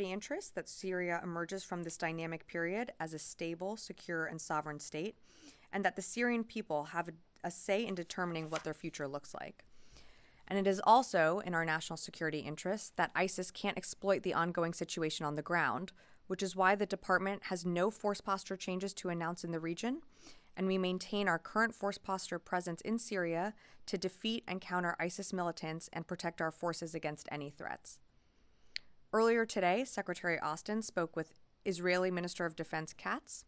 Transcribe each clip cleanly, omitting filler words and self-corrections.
security interests that Syria emerges from this dynamic period as a stable, secure, and sovereign state, and that the Syrian people have a say in determining what their future looks like. And it is also in our national security interests that ISIS can't exploit the ongoing situation on the ground, which is why the department has no force posture changes to announce in the region, and we maintain our current force posture presence in Syria to defeat and counter ISIS militants and protect our forces against any threats. Earlier today, Secretary Austin spoke with Israeli Minister of Defense Katz.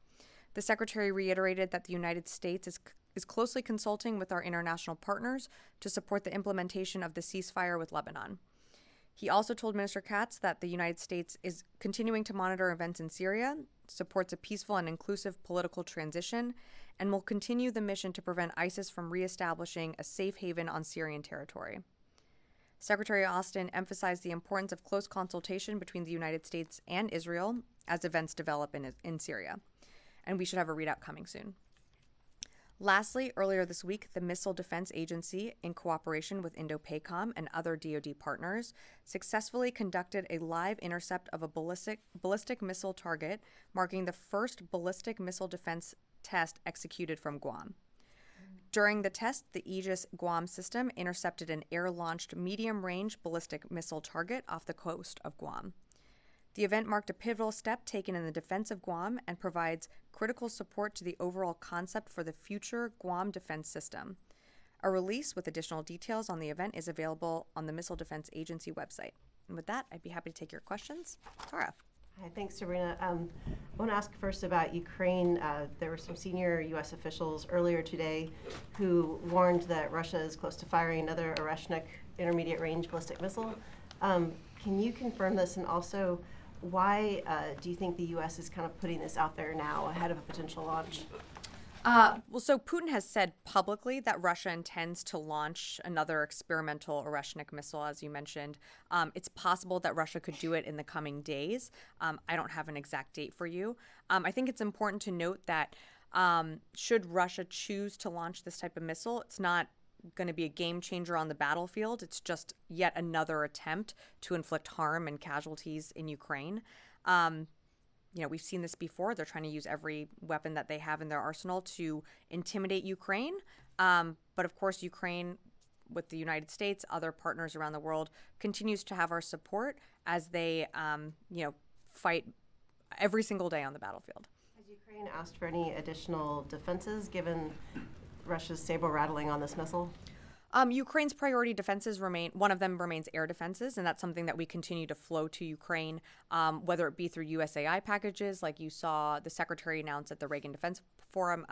The Secretary reiterated that the United States is closely consulting with our international partners to support the implementation of the ceasefire with Lebanon. He also told Minister Katz that the United States is continuing to monitor events in Syria, supports a peaceful and inclusive political transition, and will continue the mission to prevent ISIS from reestablishing a safe haven on Syrian territory. Secretary Austin emphasized the importance of close consultation between the United States and Israel as events develop in Syria, and we should have a readout coming soon. Lastly, earlier this week, the Missile Defense Agency, in cooperation with INDOPACOM and other DoD partners, successfully conducted a live intercept of a ballistic missile target, marking the first ballistic missile defense test executed from Guam. During the test, the Aegis Guam system intercepted an air-launched medium-range ballistic missile target off the coast of Guam. The event marked a pivotal step taken in the defense of Guam and provides critical support to the overall concept for the future Guam defense system. A release with additional details on the event is available on the Missile Defense Agency website. And with that, I'd be happy to take your questions. Tara. Hi, thanks, Sabrina. I want to ask first about Ukraine. There were some senior U.S. officials earlier today who warned that Russia is close to firing another Oreshnik intermediate-range ballistic missile. Can you confirm this, and also why do you think the U.S. is kind of putting this out there now ahead of a potential launch? So Putin has said publicly that Russia intends to launch another experimental Oreshnik missile, as you mentioned. It's possible that Russia could do it in the coming days. I don't have an exact date for you. I think it's important to note that should Russia choose to launch this type of missile, it's not going to be a game changer on the battlefield. It's just yet another attempt to inflict harm and casualties in Ukraine. We've seen this before. They're trying to use every weapon that they have in their arsenal to intimidate Ukraine. But of course, Ukraine, with the United States, other partners around the world, continues to have our support as they, fight every single day on the battlefield. Has Ukraine asked for any additional defenses given Russia's saber rattling on this missile? Ukraine's priority defenses one of them remains air defenses, and that's something that we continue to flow to Ukraine, whether it be through USAI packages, like you saw the Secretary announce at the Reagan Defense Forum,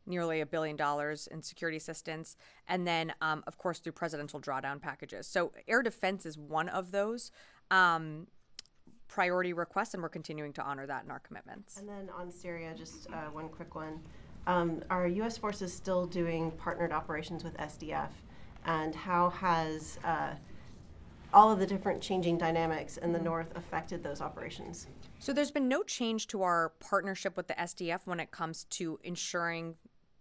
nearly $1 billion in security assistance, and then, of course, through presidential drawdown packages. So air defense is one of those priority requests, and we're continuing to honor that in our commitments. And then on Syria, just one quick one. Are U.S. forces still doing partnered operations with SDF? And how has all of the different changing dynamics in the north affected those operations? So there's been no change to our partnership with the SDF when it comes to ensuring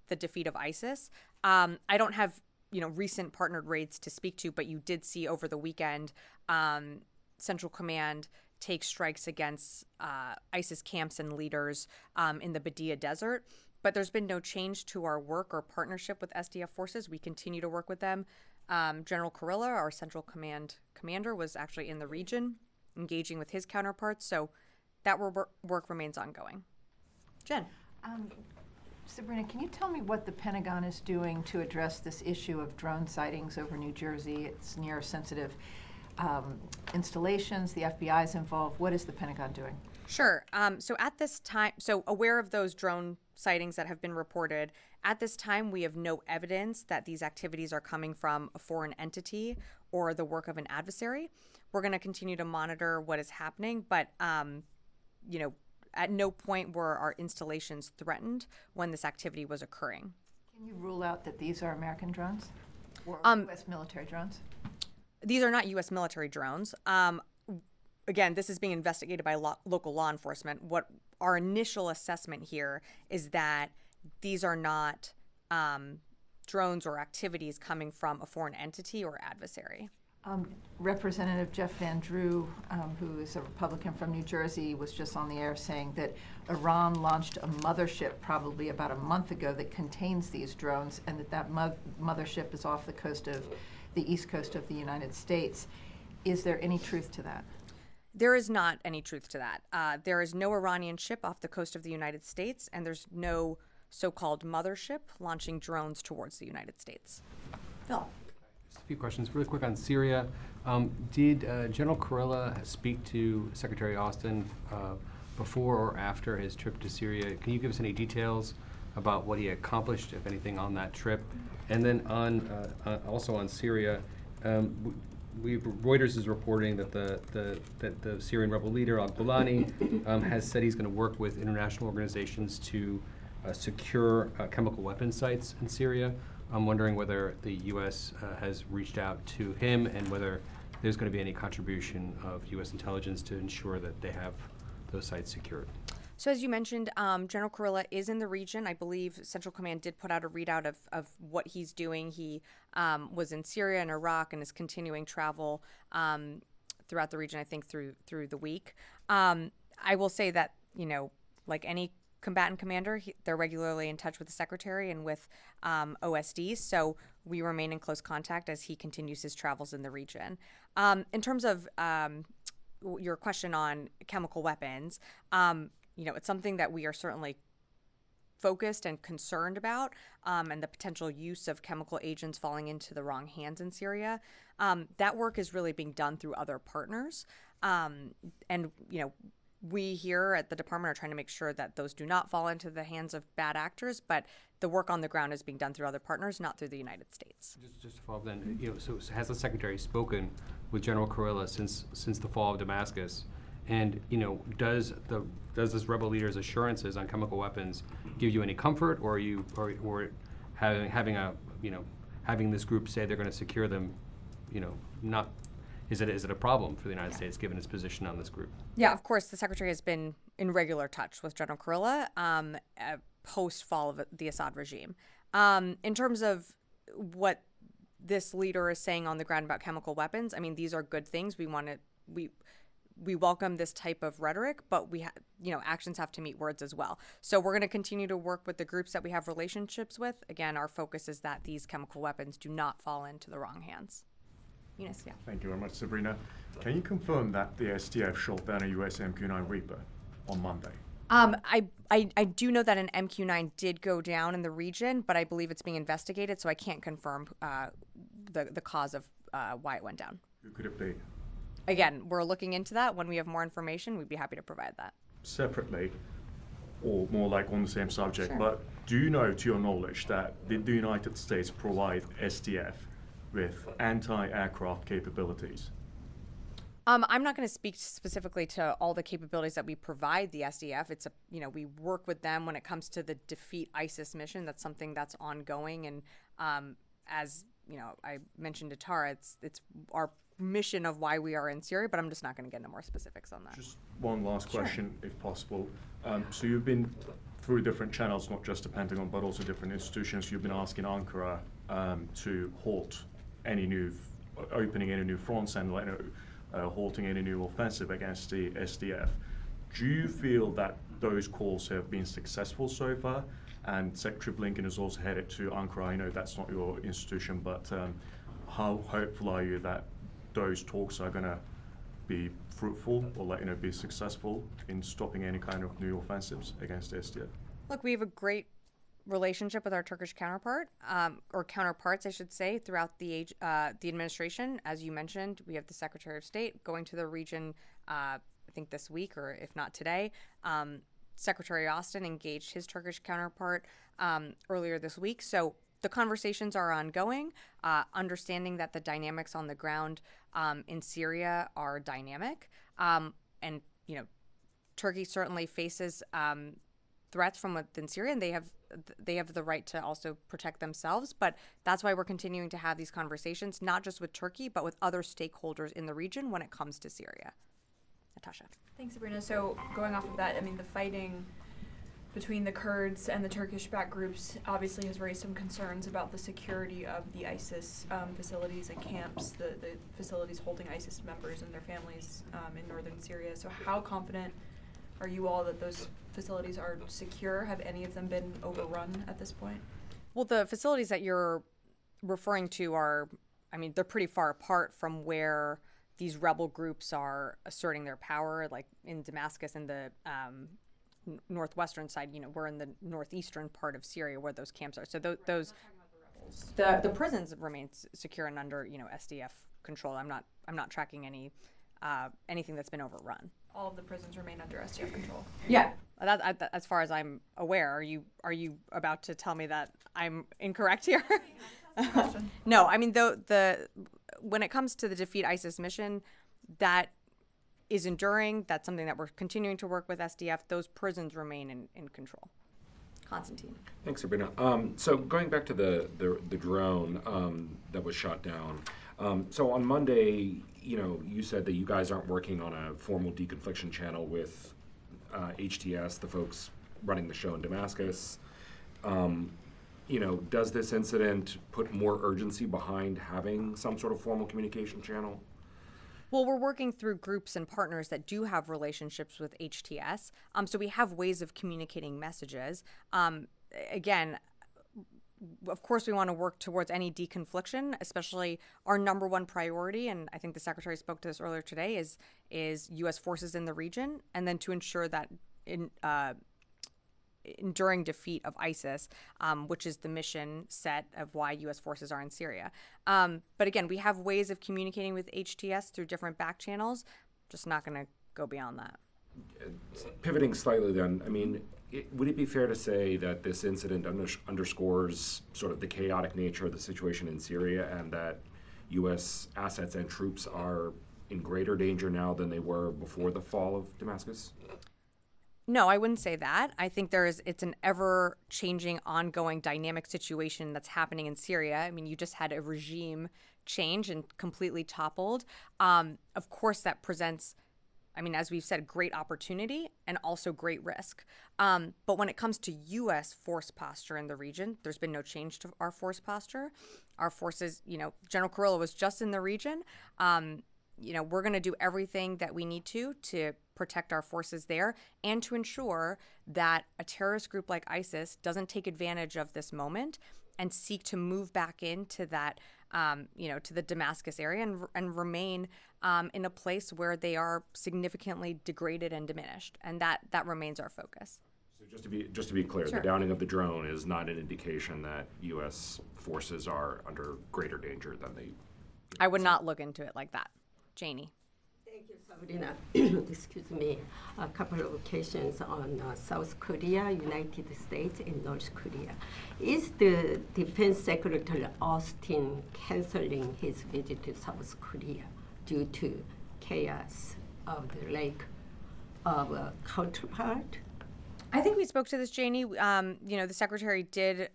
the defeat of ISIS. I don't have recent partnered raids to speak to, but you did see over the weekend Central Command take strikes against ISIS camps and leaders in the Badia Desert. But there's been no change to our work or partnership with SDF forces. We continue to work with them. General Kurilla, our Central Command commander, was actually in the region engaging with his counterparts. So that work remains ongoing. Jen. Sabrina, can you tell me what the Pentagon is doing to address this issue of drone sightings over New Jersey? It's near sensitive installations. The FBI is involved. What is the Pentagon doing? Sure. So at this time, aware of those drone sightings that have been reported, at this time we have no evidence that these activities are coming from a foreign entity or the work of an adversary. We're going to continue to monitor what is happening, but at no point were our installations threatened when this activity was occurring. Can you rule out that these are American drones or U.S. military drones? These are not U.S. military drones. Again, this is being investigated by local law enforcement. What our initial assessment here is that these are not drones or activities coming from a foreign entity or adversary. Representative Jeff Van Drew, who is a Republican from New Jersey, was just on the air saying that Iran launched a mothership probably about a month ago that contains these drones, and that mothership is off the coast of the east coast of the United States. Is there any truth to that? There is not any truth to that. There is no Iranian ship off the coast of the United States, and there's no so-called mothership launching drones towards the United States. Phil. Just a few questions really quick on Syria. Did General Kurilla speak to Secretary Austin before or after his trip to Syria? Can you give us any details about what he accomplished, if anything, on that trip? And then also on Syria, Reuters is reporting that the Syrian rebel leader al-Golani has said he's going to work with international organizations to secure chemical weapons sites in Syria. I'm wondering whether the U.S. has reached out to him and whether there's going to be any contribution of U.S. intelligence to ensure that they have those sites secured. So as you mentioned, General Kurilla is in the region. I believe Central Command did put out a readout of what he's doing. He was in Syria and Iraq and is continuing travel throughout the region, I think, through the week. I will say that, you know, like any combatant commander, they're regularly in touch with the Secretary and with OSD, so we remain in close contact as he continues his travels in the region. In terms of your question on chemical weapons, you know, it's something that we are certainly focused and concerned about, and the potential use of chemical agents falling into the wrong hands in Syria. That work is really being done through other partners, and, you know, we here at the department are trying to make sure that those do not fall into the hands of bad actors, but the work on the ground is being done through other partners, not through the United States. Just to follow up then, you know, so has the Secretary spoken with General Kurilla since the fall of Damascus? And, you know, does this rebel leader's assurances on chemical weapons give you any comfort, or are you or having this group say they're going to secure them, you know, not? Is it a problem for the United States given its position on this group? Yeah, of course, the Secretary has been in regular touch with General Kurilla post-fall of the Assad regime. In terms of what this leader is saying on the ground about chemical weapons, I mean, these are good things. We welcome this type of rhetoric, but actions have to meet words as well. So we're going to continue to work with the groups that we have relationships with. Again, our focus is that these chemical weapons do not fall into the wrong hands. Eunice, yeah. Thank you very much, Sabrina. Can you confirm that the SDF shot down a US MQ-9 Reaper on Monday? I do know that an MQ-9 did go down in the region, but I believe it's being investigated, so I can't confirm the cause of why it went down. Who could it be? Again, we're looking into that. When we have more information, we'd be happy to provide that. Separately, or more like on the same subject, Sure. But do you know, to your knowledge, that did the United States provide SDF with anti-aircraft capabilities? I'm not going to speak specifically to all the capabilities that we provide the SDF. It's we work with them when it comes to the defeat ISIS mission. That's something that's ongoing, and as you know, I mentioned to Tara, it's our mission of why we are in Syria, but I'm just not going to get into more specifics on that. Just one last Sure. question, if possible. So you've been through different channels, not just the Pentagon, but also different institutions. You've been asking Ankara to halt opening any new fronts and halting any new offensive against the SDF. Do you feel that those calls have been successful so far? And Secretary Blinken is also headed to Ankara. I know that's not your institution, but how hopeful are you that those talks are going to be fruitful or be successful in stopping any kind of new offensives against the SDF? Look, we have a great relationship with our Turkish counterpart, or counterparts, I should say, throughout the administration. As you mentioned, we have the Secretary of State going to the region, I think this week, or if not today. Secretary Austin engaged his Turkish counterpart earlier this week. So the conversations are ongoing, understanding that the dynamics on the ground in Syria are dynamic. And, Turkey certainly faces threats from within Syria, and they have the right to also protect themselves. But that's why we're continuing to have these conversations, not just with Turkey, but with other stakeholders in the region when it comes to Syria. Natasha. Thanks, Sabrina. So going off of that, I mean, the fighting between the Kurds and the Turkish-backed groups obviously has raised some concerns about the security of the ISIS facilities and camps, the facilities holding ISIS members and their families in northern Syria. So how confident are you all that those facilities are secure? Have any of them been overrun at this point? Well, the facilities that you're referring to are, I mean, they're pretty far apart from where these rebel groups are asserting their power, like in Damascus and the northwestern side. You know, we're in the northeastern part of Syria where those camps are. So those, the prisons remain secure and under, you know, SDF control. I'm not tracking anything that's been overrun. All of the prisons remain under SDF control. Yeah, as far as I'm aware. Are you about to tell me that I'm incorrect here? No, I mean when it comes to the Defeat ISIS mission, that is enduring. That's something that we're continuing to work with SDF. Those prisons remain in control. Constantine. Thanks, Sabrina. So going back to the drone that was shot down. So on Monday, you know, you said that you guys aren't working on a formal deconfliction channel with HTS, the folks running the show in Damascus. You know, does this incident put more urgency behind having some sort of formal communication channel? Well, we're working through groups and partners that do have relationships with HTS. So we have ways of communicating messages. Again, of course, we want to work towards any deconfliction, especially our number one priority, and I think the Secretary spoke to this earlier today, is U.S. forces in the region, and then to ensure that enduring defeat of ISIS, which is the mission set of why U.S. forces are in Syria. But again, we have ways of communicating with HTS through different back channels, just not going to go beyond that. Pivoting slightly then, I mean, would it be fair to say that this incident underscores sort of the chaotic nature of the situation in Syria and that U.S. assets and troops are in greater danger now than they were before the fall of Damascus? No, I wouldn't say that. I think it's an ever-changing, ongoing, dynamic situation that's happening in Syria. I mean, you just had a regime change and completely toppled. Of course, that presents, I mean, as we've said, great opportunity and also great risk. But when it comes to U.S. force posture in the region, there's been no change to our force posture. Our forces, you know, General Kurilla was just in the region. You know, we're going to do everything that we need to protect our forces there and to ensure that a terrorist group like ISIS doesn't take advantage of this moment and seek to move back into that, you know, to the Damascus area and remain in a place where they are significantly degraded and diminished. And that remains our focus. So just to be clear, Sure. The downing of the drone is not an indication that U.S. forces are under greater danger than they. I would not look into it like that. Janie. Thank you, Sabrina. Excuse me. A couple of occasions on South Korea, United States, and North Korea. Is the Defense Secretary Austin canceling his visit to South Korea due to chaos of the lack of a counterpart? I think we spoke to this, Janie. You know, the Secretary did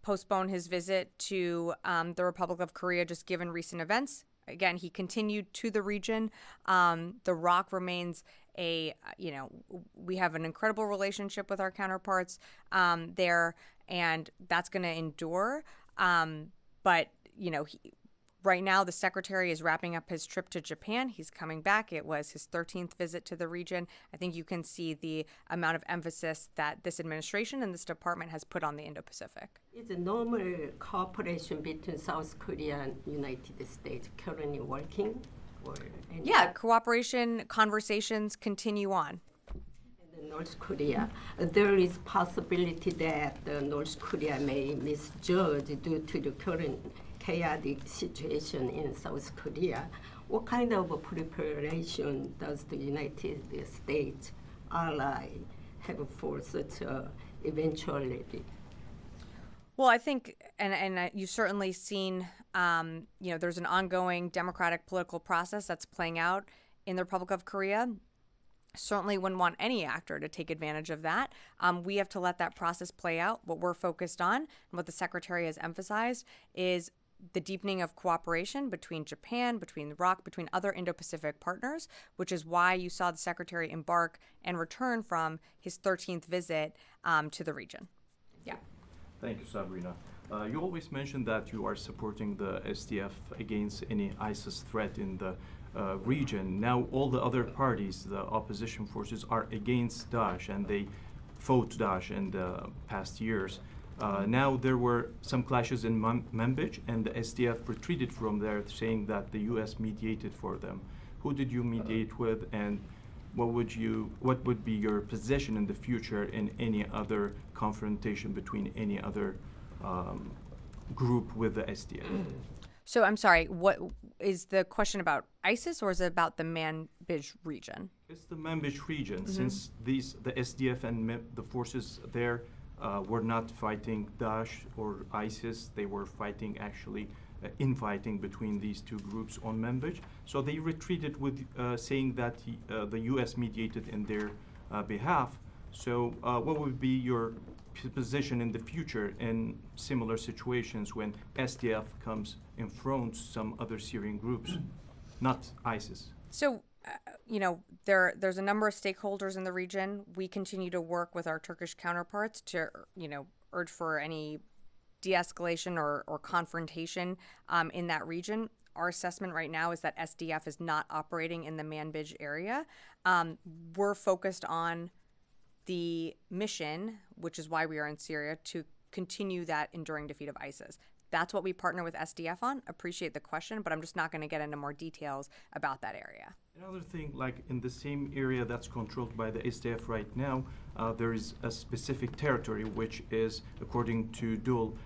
postpone his visit to the Republic of Korea just given recent events. Again, he continued to the region. The ROC remains you know, we have an incredible relationship with our counterparts there, and that's going to endure. But, you know, right now the Secretary is wrapping up his trip to Japan. He's coming back. It was his 13th visit to the region. I think you can see the amount of emphasis that this administration and this department has put on the Indo-Pacific. Is a normal cooperation between South Korea and United States currently working? Or Yeah, cooperation, conversations continue on. in North Korea, there is possibility that North Korea may misjudge due to the current chaotic situation in South Korea. What kind of preparation does the United States ally have for such eventuality? Well, I think, and you've certainly seen, you know, there's an ongoing democratic political process that's playing out in the Republic of Korea. Certainly wouldn't want any actor to take advantage of that. We have to let that process play out. What we're focused on and what the Secretary has emphasized is the deepening of cooperation between Japan, between ROC, between other Indo-Pacific partners, which is why you saw the Secretary embark and return from his 13th visit to the region. Yeah. Thank you, Sabrina. You always mention that you are supporting the SDF against any ISIS threat in the region. Now all the other parties, the opposition forces, are against Daesh, and they fought Daesh in the past years. Now there were some clashes in Manbij, and the SDF retreated from there, saying that the U.S. mediated for them. Who did you mediate with, and what would be your position in the future in any other confrontation between any other group with the SDF? So I'm sorry, what is the question about ISIS, or is it about the Manbij region? It's the Manbij region, since the SDF and the forces there were not fighting Daesh or ISIS. They were fighting, actually, infighting between these two groups on Manbij. So they retreated with saying that the U.S. mediated in their behalf. So what would be your position in the future in similar situations when SDF comes and fronts some other Syrian groups, not ISIS? So, there's a number of stakeholders in the region. We continue to work with our Turkish counterparts to, urge for any de-escalation or confrontation in that region. Our assessment right now is that SDF is not operating in the Manbij area. We're focused on the mission, which is why we are in Syria, to continue that enduring defeat of ISIS. That's what we partner with SDF on. Appreciate the question, but I'm just not going to get into more details about that area. Another thing, like in the same area that's controlled by the SDF right now, there is a specific territory which is, according to dual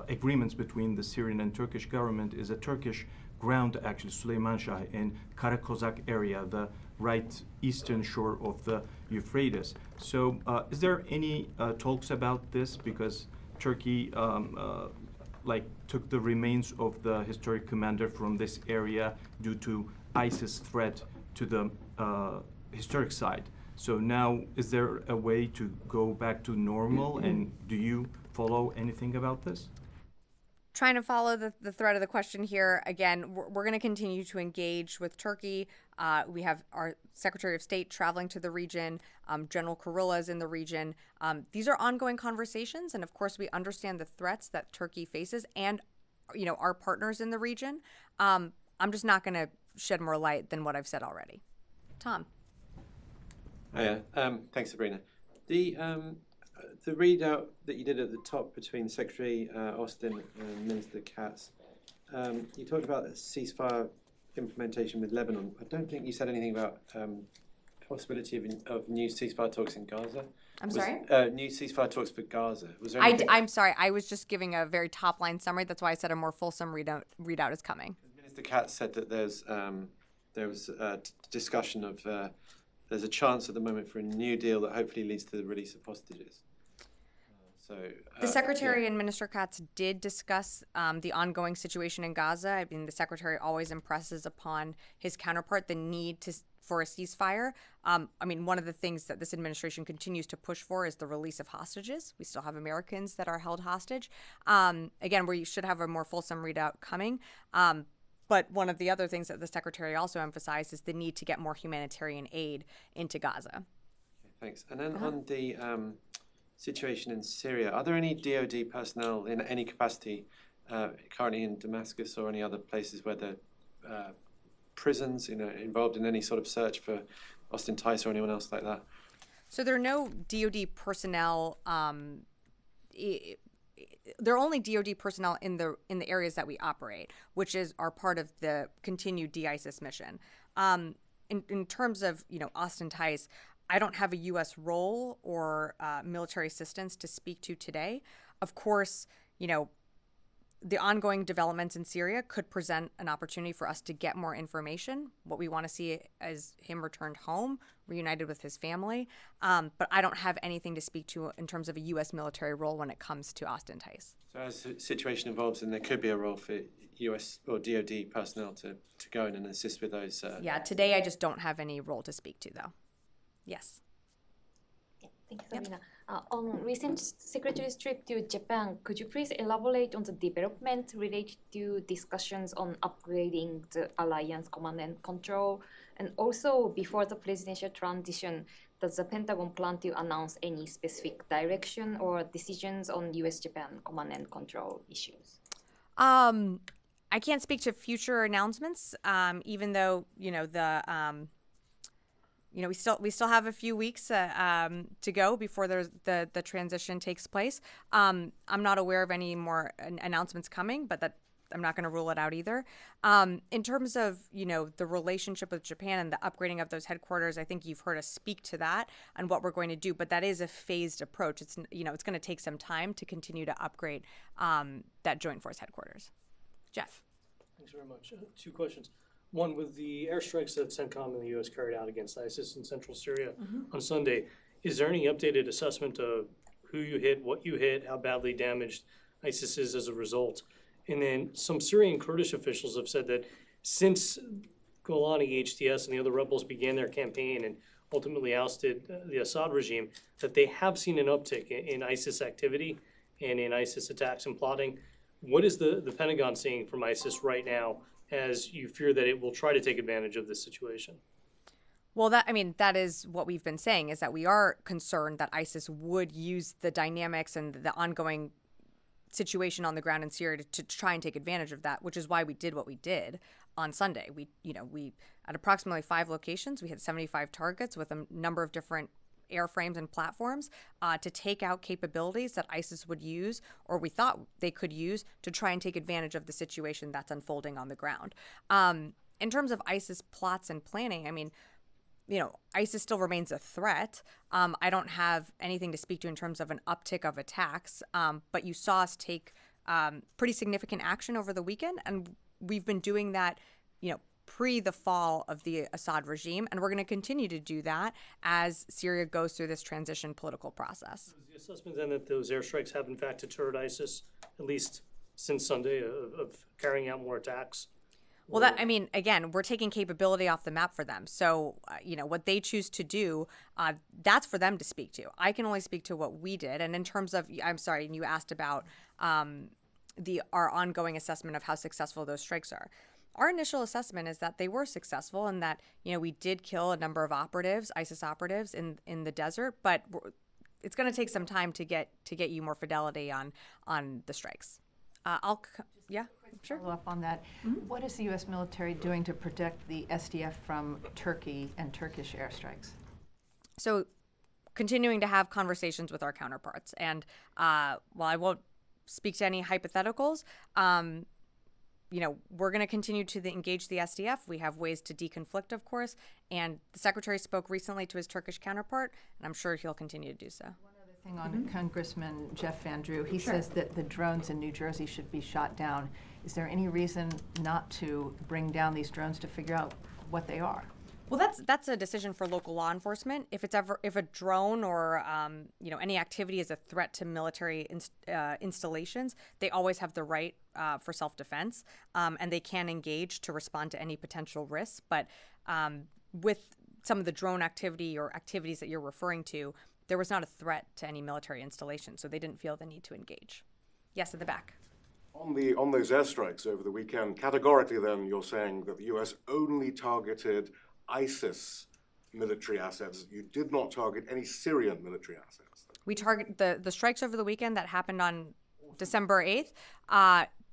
agreements between the Syrian and Turkish government, is a Turkish ground, actually, Süleymanşah in Karakozak area, the right eastern shore of the Euphrates. So is there any talks about this? Because Turkey took the remains of the historic commander from this area due to ISIS threat to the historic site. So now, is there a way to go back to normal, and do you follow anything about this? Trying to follow the thread of the question here. Again, we're going to continue to engage with Turkey. We have our Secretary of State traveling to the region. General Kurilla is in the region. These are ongoing conversations, and of course, we understand the threats that Turkey faces, and our partners in the region. I'm just not going to shed more light than what I've said already. Tom. Hiya. Thanks, Sabrina. The readout that you did at the top between Secretary Austin and Minister Katz, you talked about a ceasefire implementation with Lebanon. I don't think you said anything about possibility of new ceasefire talks in Gaza. I'm sorry? New ceasefire talks for Gaza. Was there I'm sorry. I was just giving a very top-line summary. That's why I said a more fulsome readout is coming. Minister Katz said that there was a discussion of there's a chance at the moment for a new deal that hopefully leads to the release of hostages. The Secretary and Minister Katz did discuss the ongoing situation in Gaza. I mean, the Secretary always impresses upon his counterpart the need for a ceasefire. One of the things that this administration continues to push for is the release of hostages. We still have Americans that are held hostage. Again, we should have a more fulsome readout coming. But one of the other things that the Secretary also emphasized is the need to get more humanitarian aid into Gaza. Okay, thanks. And then on the situation in Syria, are there any DoD personnel in any capacity currently in Damascus or any other places where the prisons involved in any sort of search for Austin Tice or anyone else like that? So there are no DoD personnel. There are only DoD personnel in the areas that we operate, which are part of the continued de-ISIS mission. In terms of Austin Tice, I don't have a U.S. role or military assistance to speak to today. Of course, the ongoing developments in Syria could present an opportunity for us to get more information. What we want to see is him returned home, reunited with his family. But I don't have anything to speak to in terms of a U.S. military role when it comes to Austin Tice. So as the situation evolves, then there could be a role for U.S. or DoD personnel to go in and assist with those. Yeah, today I just don't have any role to speak to, though. Yes. Thank you, Sabrina. On recent Secretary's trip to Japan, could you please elaborate on the development related to discussions on upgrading the alliance command and control? And also, before the presidential transition, does the Pentagon plan to announce any specific direction or decisions on U.S.-Japan command and control issues? I can't speak to future announcements, even though we still have a few weeks to go before the transition takes place. I'm not aware of any more announcements coming, but that I'm not going to rule it out either. In terms of the relationship with Japan and the upgrading of those headquarters, I think you've heard us speak to that and what we're going to do. But that is a phased approach. It's it's going to take some time to continue to upgrade that Joint Force headquarters. Jeff. Thanks very much. Two questions. One, with the airstrikes that CENTCOM and the U.S. carried out against ISIS in central Syria on Sunday, is there any updated assessment of who you hit, what you hit, how badly damaged ISIS is as a result? And then some Syrian Kurdish officials have said that since Golani, HTS, and the other rebels began their campaign and ultimately ousted the Assad regime, that they have seen an uptick in ISIS activity and in ISIS attacks and plotting. What is the Pentagon seeing from ISIS right now as you fear that it will try to take advantage of this situation? Well, that is what we've been saying, is that we are concerned that ISIS would use the dynamics and the ongoing situation on the ground in Syria to try and take advantage of that, which is why we did what we did on Sunday. We at approximately 5 locations, we had 75 targets with a number of different airframes and platforms to take out capabilities that ISIS would use, or we thought they could use, to try and take advantage of the situation that's unfolding on the ground. In terms of ISIS plots and planning, ISIS still remains a threat. I don't have anything to speak to in terms of an uptick of attacks, but you saw us take pretty significant action over the weekend, and we've been doing that, pre the fall of the Assad regime, and we're going to continue to do that as Syria goes through this transition political process. Is the assessment then that those airstrikes have in fact deterred ISIS, at least since Sunday, of carrying out more attacks? Well, again, we're taking capability off the map for them. So, what they choose to do, that's for them to speak to. I can only speak to what we did. And in terms of, I'm sorry, and you asked about our ongoing assessment of how successful those strikes are. Our initial assessment is that they were successful and that, we did kill a number of operatives, ISIS operatives in the desert, but it's going to take some time to get you more fidelity on the strikes. Sure. Follow up on that. What is the U.S. military doing to protect the SDF from Turkey and Turkish airstrikes? So continuing to have conversations with our counterparts. And while I won't speak to any hypotheticals, we're going to continue to engage the SDF. We have ways to deconflict, of course. And the Secretary spoke recently to his Turkish counterpart, and I'm sure he'll continue to do so. Thing on Congressman Jeff Van Drew, he says that the drones in New Jersey should be shot down. Is there any reason not to bring down these drones to figure out what they are? Well, that's a decision for local law enforcement. If a drone or any activity is a threat to military installations, they always have the right for self-defense, and they can engage to respond to any potential risks. But with some of the drone activity or activities that you're referring to, there was not a threat to any military installation, so they didn't feel the need to engage. Yes, at the back. On those airstrikes over the weekend, categorically then you're saying that the U.S. only targeted ISIS military assets. You did not target any Syrian military assets. We target the strikes over the weekend that happened on December 8th,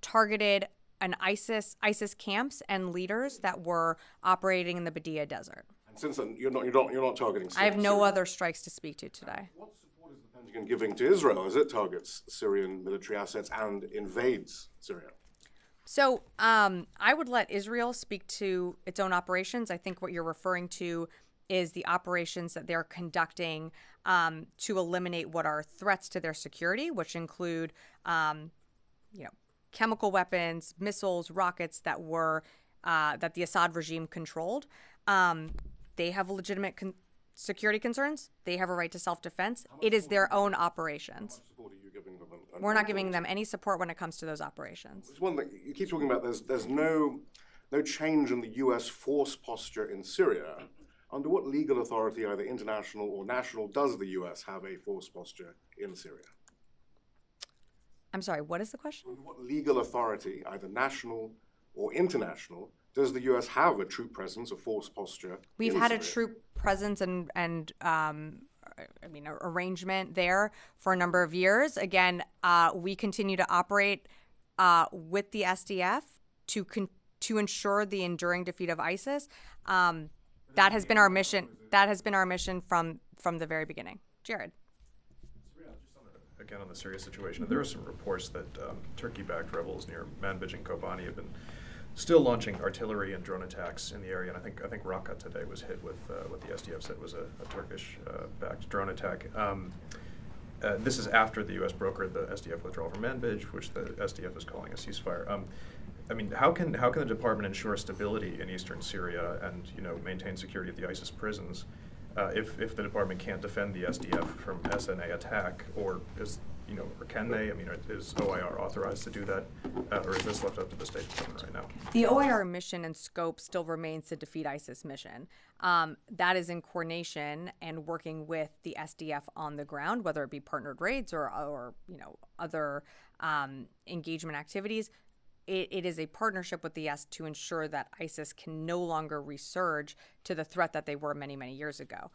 targeted an ISIS camps and leaders that were operating in the Badia Desert. And since then, you're not targeting Syria. I have no other strikes to speak to today. What support is the Pentagon giving to Israel as it targets Syrian military assets and invades Syria? So I would let Israel speak to its own operations. I think what you're referring to is the operations that they're conducting to eliminate what are threats to their security, which include, chemical weapons, missiles, rockets that the Assad regime controlled. They have legitimate security concerns. They have a right to self-defense. It is their own operations. How much support are you giving them? We're not giving them any support when it comes to those operations. There's one thing you keep talking about. There's no change in the U.S. force posture in Syria. Under what legal authority, either international or national, does the US have a force posture in Syria? I'm sorry, what is the question? Under what legal authority, either national or international, does the US have a troop presence, a force posture? We've in had Syria? a troop presence and arrangement there for a number of years. Again, we continue to operate with the SDF to ensure the enduring defeat of ISIS. That has been our mission. That has been our mission from the very beginning. Jared. Again, on the Syria situation, there are some reports that Turkey-backed rebels near Manbij and Kobani have been still launching artillery and drone attacks in the area. And I think Raqqa today was hit with what the SDF said was a Turkish-backed drone attack. This is after the U.S. brokered the SDF withdrawal from Manbij, which the SDF is calling a ceasefire. I mean, how can the department ensure stability in eastern Syria and maintain security of the ISIS prisons if the department can't defend the SDF from SNA attack, or can they? I mean, is OIR authorized to do that, or is this left up to the State Department right now? The OIR mission and scope still remains to defeat ISIS mission. That is in coordination and working with the SDF on the ground, whether it be partnered raids or other engagement activities. It is a partnership with the US to ensure that ISIS can no longer resurge to the threat that they were many, many years ago.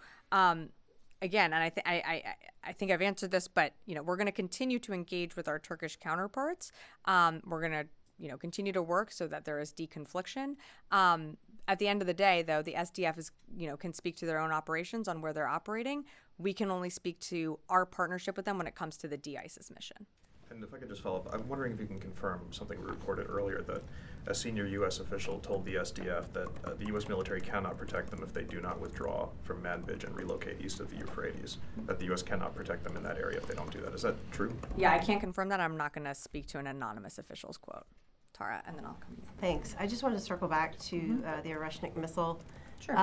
Again, and I think I've answered this, but we're going to continue to engage with our Turkish counterparts. We're going to continue to work so that there is deconfliction. At the end of the day, though, the SDF is can speak to their own operations on where they're operating. We can only speak to our partnership with them when it comes to the de-ISIS mission. And if I could just follow up, I'm wondering if you can confirm something we reported earlier, that a senior U.S. official told the SDF that the U.S. military cannot protect them if they do not withdraw from Manbij and relocate east of the Euphrates, that the U.S. cannot protect them in that area if they don't do that. Is that true? Yeah, I can't confirm that. I'm not going to speak to an anonymous official's quote. Tara, and then I'll come. Thanks. I just wanted to circle back to the Oreshnik missile. Sure.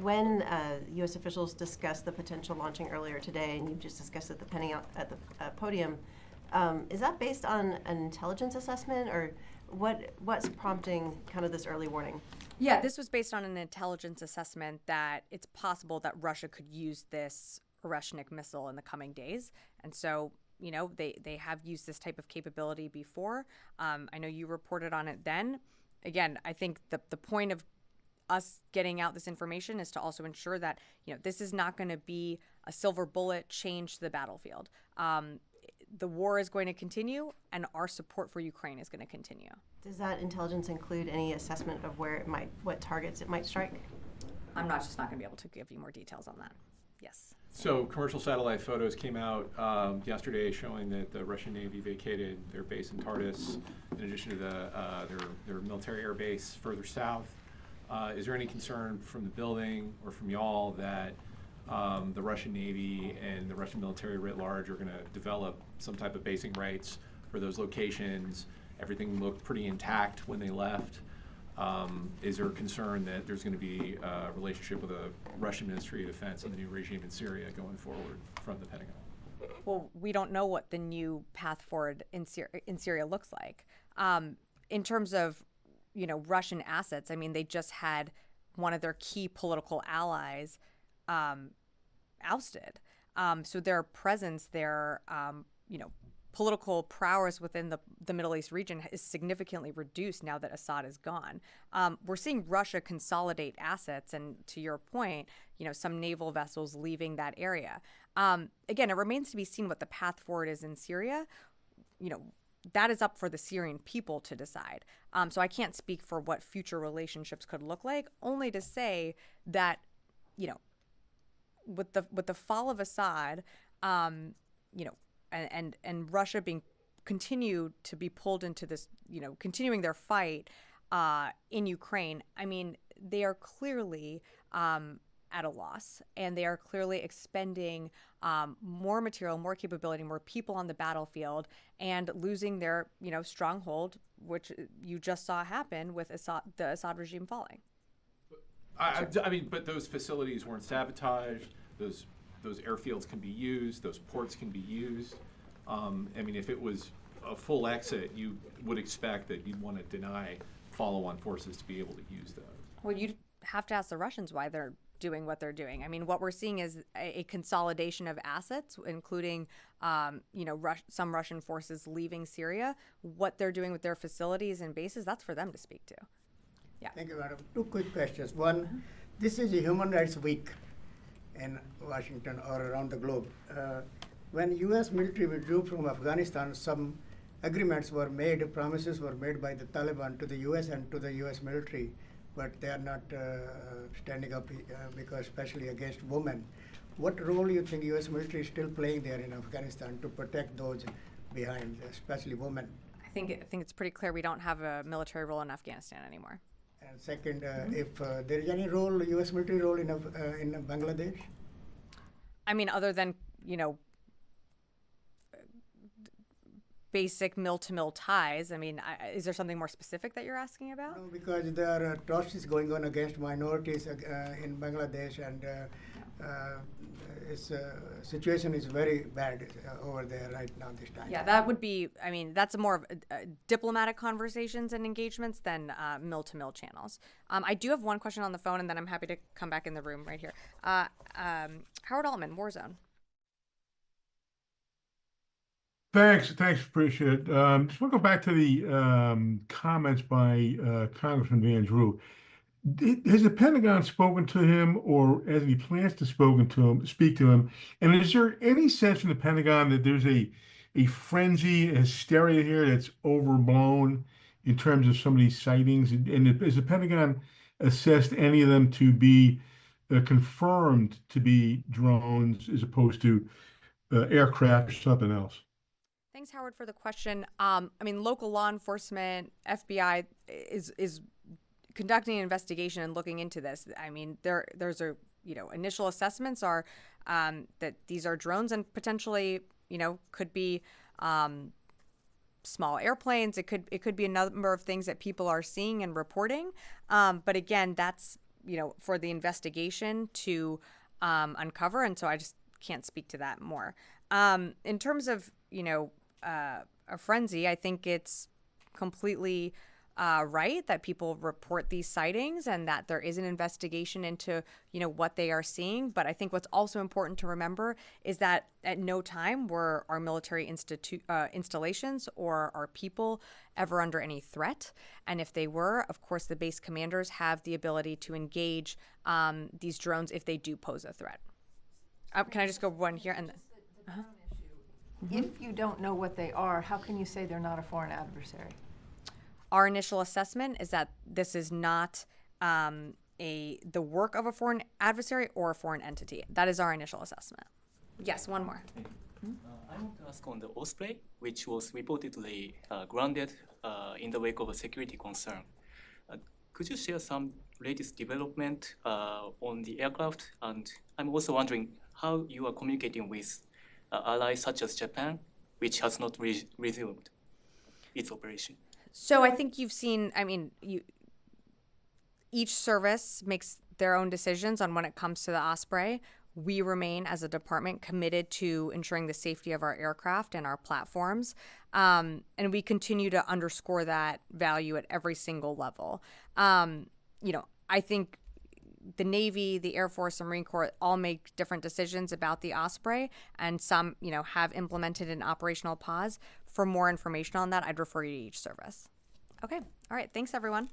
When U.S. officials discussed the potential launching earlier today, and you just discussed it at the podium, is that based on an intelligence assessment, or what's prompting kind of this early warning? Yeah, this was based on an intelligence assessment that it's possible that Russia could use this Oreshnik missile in the coming days, and so they have used this type of capability before. I know you reported on it then. Again, I think the point of us getting out this information is to also ensure that this is not going to be a silver bullet change to the battlefield. The war is going to continue, and our support for Ukraine is going to continue. Does that intelligence include any assessment of what targets it might strike? I'm just not going to be able to give you more details on that. Yes. So commercial satellite photos came out yesterday showing that the Russian Navy vacated their base in Tartus, in addition to their military air base further south. Is there any concern from the building or from y'all that the Russian Navy and the Russian military writ large are going to develop some type of basing rights for those locations? Everything looked pretty intact when they left. Is there a concern that there's going to be a relationship with the Russian Ministry of Defense and the new regime in Syria going forward from the Pentagon? Well, we don't know what the new path forward in Syria looks like. In terms of Russian assets, I mean, they just had one of their key political allies ousted. So their presence, their political prowess within the Middle East region is significantly reduced now that Assad is gone. We're seeing Russia consolidate assets, and to your point, some naval vessels leaving that area. Again, it remains to be seen what the path forward is in Syria. That is up for the Syrian people to decide. So I can't speak for what future relationships could look like, only to say that, with the fall of Assad, and Russia continue to be pulled into this, continuing their fight in Ukraine, I mean, they are clearly at a loss, and they are clearly expending more material, more capability, more people on the battlefield, and losing their stronghold, which you just saw happen with the Assad regime falling. I mean, but those facilities weren't sabotaged. Those airfields can be used. Those ports can be used. I mean, if it was a full exit, you would expect that you'd want to deny follow-on forces to be able to use those. Well, you have to ask the Russians why they're doing what they're doing. I mean, what we're seeing is a consolidation of assets, including, some Russian forces leaving Syria. What they're doing with their facilities and bases, that's for them to speak to. Yeah. Thank you, madam. Two quick questions. One, this is a Human Rights Week in Washington or around the globe. When U.S. military withdrew from Afghanistan, some agreements were made, promises were made by the Taliban to the U.S. and to the U.S. military, but they are not standing up because especially against women. What role do you think U.S. military is still playing there in Afghanistan to protect those behind, especially women? I think it's pretty clear we don't have a military role in Afghanistan anymore. And second, if there is any role, U.S. military role in Bangladesh? I mean, other than, basic mill-to-mill ties. I mean, is there something more specific that you're asking about? No, because there are atrocities going on against minorities in Bangladesh, and its situation is very bad over there right now this time. Yeah, that would be, I mean, that's more of diplomatic conversations and engagements than mill-to-mill channels. I do have one question on the phone, and then I'm happy to come back in the room right here. Howard Altman, Warzone. Thanks, appreciate it. Just want to go back to the comments by Congressman Van Drew. Has the Pentagon spoken to him, or has any plans to speak to him? And is there any sense from the Pentagon that there's a frenzy, a hysteria here that's overblown in terms of some of these sightings? And has the Pentagon assessed any of them to be confirmed to be drones as opposed to aircraft or something else? Thanks, Howard, for the question. I mean, local law enforcement, FBI is conducting an investigation and looking into this. I mean, there's initial assessments are that these are drones and potentially, could be small airplanes. It could be a number of things that people are seeing and reporting. But again, that's, for the investigation to uncover. And so I just can't speak to that more. In terms of, a frenzy, I think it's completely right that people report these sightings and that there is an investigation into, what they are seeing. But I think what's also important to remember is that at no time were our military installations or our people ever under any threat. And if they were, of course, the base commanders have the ability to engage these drones if they do pose a threat. Can I just go one here and then? If you don't know what they are, how can you say they're not a foreign adversary? Our initial assessment is that this is not the work of a foreign adversary or a foreign entity. That is our initial assessment. Yes, one more. I want to ask on the Osprey, which was reportedly grounded in the wake of a security concern. Could you share some latest development on the aircraft? And I'm also wondering how you are communicating with allies such as Japan, which has not resumed its operation. So I think you've seen, each service makes their own decisions on when it comes to the Osprey. We remain, as a department, committed to ensuring the safety of our aircraft and our platforms. And we continue to underscore that value at every single level. I think the Navy, the Air Force, and Marine Corps all make different decisions about the Osprey, and some, have implemented an operational pause. For more information on that, I'd refer you to each service. Okay. All right. Thanks, everyone.